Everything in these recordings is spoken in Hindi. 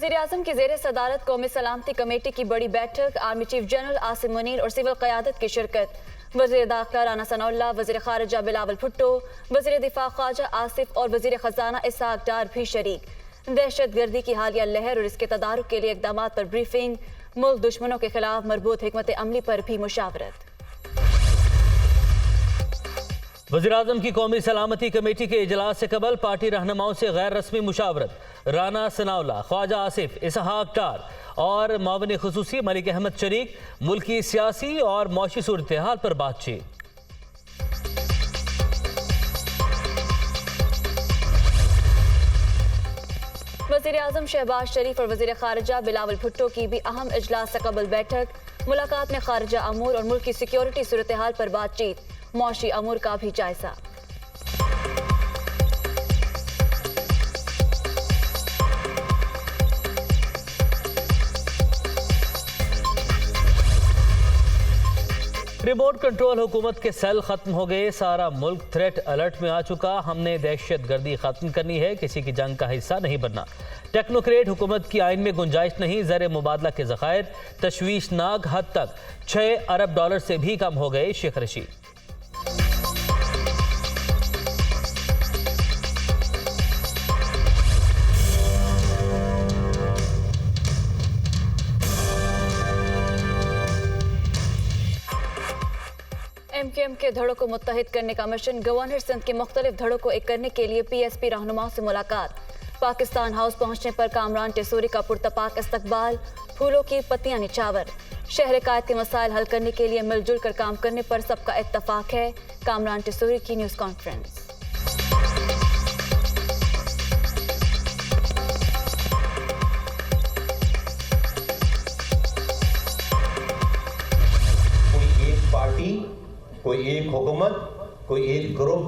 वज़ीर-ए-आज़म की ज़ेर सदारत कौमी सलामती कमेटी की बड़ी बैठक, army chief general Asim Munir और सिविल क़यादत की शिरकत। वज़ीर दाखिला राना सनाउल्लाह, वज़ीर ख़ारिजा बिलावल भुट्टो, वज़ीर दिफा ख्वाजा आसिफ और वज़ीर ख़जाना इसहाक डार भी शरीक। दहशत गर्दी की हालिया लहर और इसके तदारुक के लिए इक़दाम पर ब्रीफिंग, मुल्क दुश्मनों के खिलाफ मरबूत हिकमत अमली पर भी मुशावरत। वज़ीर-ए-आज़म की कौमी सलामती कमेटी के इजलास से कबल पार्टी रहनुमाओं से गैर रस्मी मुशावरत। राना सनाउल्लाह, ख्वाजा आसिफ, इसहाक डार और मुआविन खुसूसी मलिक अहमद शरीक। मुल्की सियासी और मौशी सूरत हाल पर बातचीत। वज़ीर-ए-आज़म शहबाज शरीफ और वज़ीर ख़ारिजा बिलावल भुट्टो की भी अहम इजलास से कबल बैठक। मुलाकात में ख़ारिजा अमूर और मुल्क की सिक्योरिटी सूरत हाल पर बातचीत, मौशी अमूर का भी जायजा। रिमोट कंट्रोल हुकूमत के सेल खत्म हो गए, सारा मुल्क थ्रेट अलर्ट में आ चुका। हमने दहशत गर्दी खत्म करनी है, किसी की जंग का हिस्सा नहीं बनना। टेक्नोक्रेट हुकूमत की आइन में गुंजाइश नहीं। ज़र मुबादला के ज़खायर तशवीशनाक हद तक $6 अरब से भी कम हो गए। शेख रशीद। MQM के धड़ों को मुत्तहिद करने का मिशन। गवर्नर सिंध के मुख्तलिफ धड़ों को एक करने के लिए PSP रहनुमाओं से मुलाकात। पाकिस्तान हाउस पहुंचने पर कामरान टेसूरी का पुरतपाक इस्तकबाल, फूलों की पत्तियां निछावर। शहर कायद के मसाइल हल करने के लिए मिलजुल कर काम करने पर सबका इत्तफाक है। कामरान टेसूरी की न्यूज़ कॉन्फ्रेंस। कोई एक हुकूमत, कोई एक ग्रोह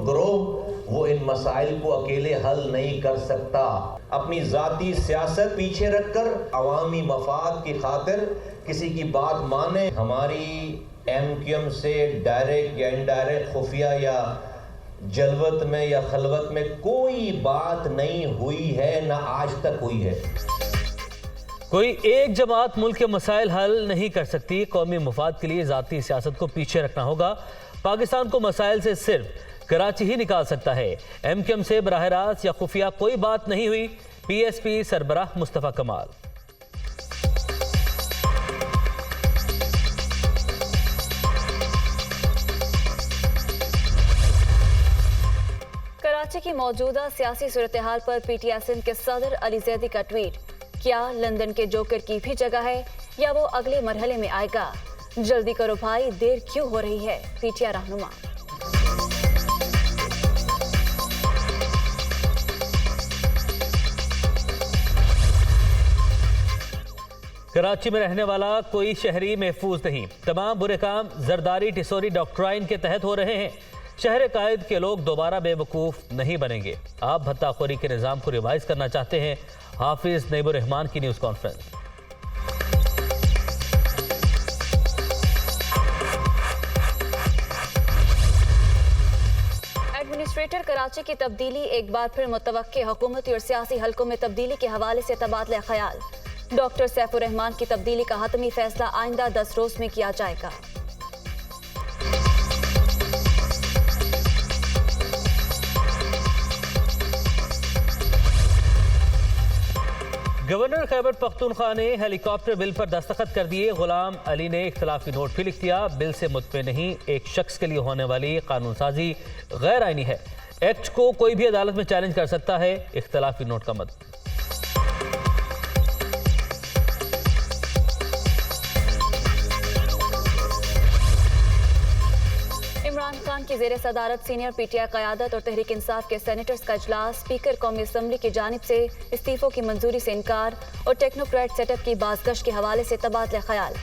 वो इन मसाइल को अकेले हल नहीं कर सकता। अपनी ज़ाती सियासत पीछे रखकर अवामी मफाद की खातिर किसी की बात माने। हमारी MQM से डायरेक्ट या इनडायरेक्ट खुफिया या जलवत में या खलवत में कोई बात नहीं हुई है, ना आज तक हुई है। कोई एक जमात मुल्क के मसाइल हल नहीं कर सकती। कौमी मफाद के लिए ज़ाती सियासत को पीछे रखना होगा। पाकिस्तान को मसाइल से सिर्फ कराची ही निकाल सकता है। MQM से बराह रास्त या खुफिया कोई बात नहीं हुई। PSP सरबराह मुस्तफ़ा कमाल। कराची की मौजूदा सियासी सूरत हाल पर PTI सिंध के सदर अली जैदी का ट्वीट। क्या लंदन के जोकर की भी जगह है या वो अगले मरहले में आएगा? जल्दी करो भाई, देर क्यों हो रही है? PTI रहनुमा। कराची में रहने वाला कोई शहरी महफूज नहीं। तमाम बुरे काम जरदारी टिसोरी डॉक्ट्राइन के तहत हो रहे हैं। शहर कायद के लोग दोबारा बेवकूफ़ नहीं बनेंगे। आप भत्ताखोरी के निज़ाम को रिवाइज करना चाहते हैं। हाफिज नईबुर रहमान की न्यूज़ कॉन्फ्रेंस। एडमिनिस्ट्रेटर कराची की तब्दीली एक बार फिर मुतवक्के। हुकूमती और सियासी हलकों में तब्दीली के हवाले से तबादला ख्याल। डॉक्टर सैफुर रहमान की तब्दीली का हतमी फैसला आइंदा 10 रोज में किया जाएगा। गवर्नर खैबर पख्तूनख्वा ने हेलीकॉप्टर बिल पर दस्तखत कर दिए। गुलाम अली ने इख्तलाफी नोट भी लिख दिया। बिल से मुतमिन नहीं। एक शख्स के लिए होने वाली कानून साजी गैर आइनी है। एक्ट को कोई भी अदालत में चैलेंज कर सकता है। इख्तलाफी नोट का मत। इमरान खान की ज़ेर सदारत सीनियर PTI क़यादत और तहरीक इंसाफ के सेनेटर्स का इजलास। स्पीकर कौमी असम्बली की जानिब से इस्तीफ़ों की मंजूरी से इनकार और टेक्नोक्रेट सेटअप की बाज़गश्त के हवाले से तबादला ख्याल।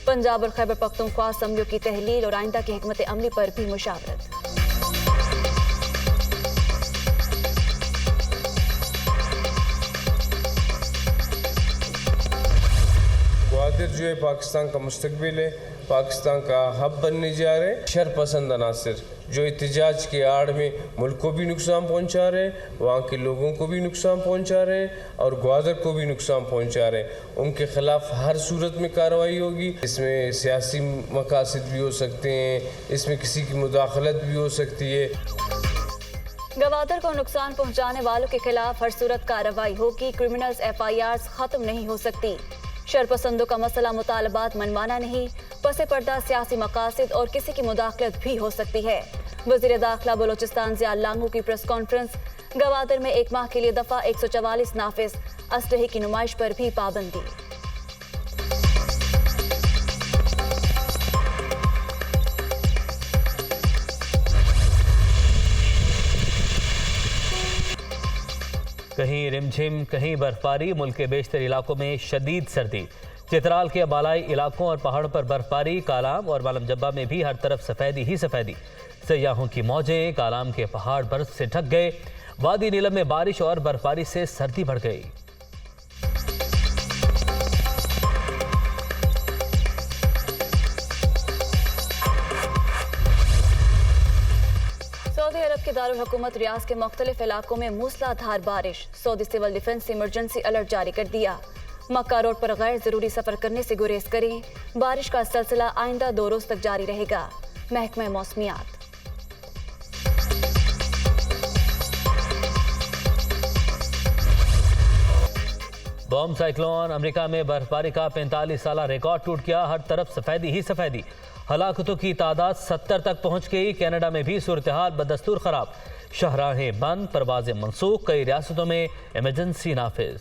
पंजाब और खैबर पख्तूनख्वा असम्बलियों की तहलील और आइंदा की हिकमत अमली पर भी मुशावरत। ग्वादर जो है पाकिस्तान का मुस्तकबिल है। पाकिस्तान का हब बनने जा रहे हैं। शरपसंद अनासर जो एहतजाज के आड़ में मुल्क को भी नुकसान पहुंचा रहे हैं, वहाँ के लोगों को भी नुकसान पहुंचा रहे हैं और ग्वादर को भी नुकसान पहुंचा रहे हैं, उनके खिलाफ हर सूरत में कार्रवाई होगी। इसमें सियासी मकासद भी हो सकते हैं, इसमें किसी की मुदाखलत भी हो सकती है। गवादर को नुकसान पहुंचाने वालों के खिलाफ हर सूरत कार्रवाई होगी। क्रिमिनल्स FIRs खत्म नहीं हो सकती। शरपसंदों का मसला मुतालबात मनवाना नहीं, पसे पर्दा सियासी मकासद और किसी की मुदाखलत भी हो सकती है। वज़ीर दाखिला बलोचिस्तान ज़िया लांगू की प्रेस कॉन्फ्रेंस। गवादर में 1 माह के लिए दफ़ा 144 नाफिज। असलहे की नुमाइश पर भी पाबंदी। कहीं रिमझिम कहीं बर्फबारी। मुल्क के बेशतर इलाकों में शदीद सर्दी। चित्राल के अबालाई इलाकों और पहाड़ों पर बर्फबारी। कालाम और मालम जब्बा में भी हर तरफ सफ़ेदी ही सफ़ेदी। सयाहों की मौजें। कालाम के पहाड़ बर्फ से ढक गए। वादी नीलम में बारिश और बर्फबारी से सर्दी बढ़ गई। सऊदी अरब के दारुल हुकूमत रियाज के मुख्तलिफ इलाकों में मूसलाधार बारिश। Saudi civil defence emergency alert जारी कर दिया। मक्का रोड पर गैर जरूरी सफर करने से गुरेज करें। बारिश का सिलसिला आइंदा 2 रोज तक जारी रहेगा। महकमा मौसमियात। Bomb cyclone. अमेरिका में बर्फबारी का 45 साला रिकॉर्ड टूट गया। हर तरफ सफेदी ही सफेदी। हलाकतों की तादाद 70 तक पहुंच गई। कनाडा में भी सूरत हाल बदस्तूर खराब। शहराहें बंद, परवाजें मनसूख। कई रियासतों में इमरजेंसी नाफिज।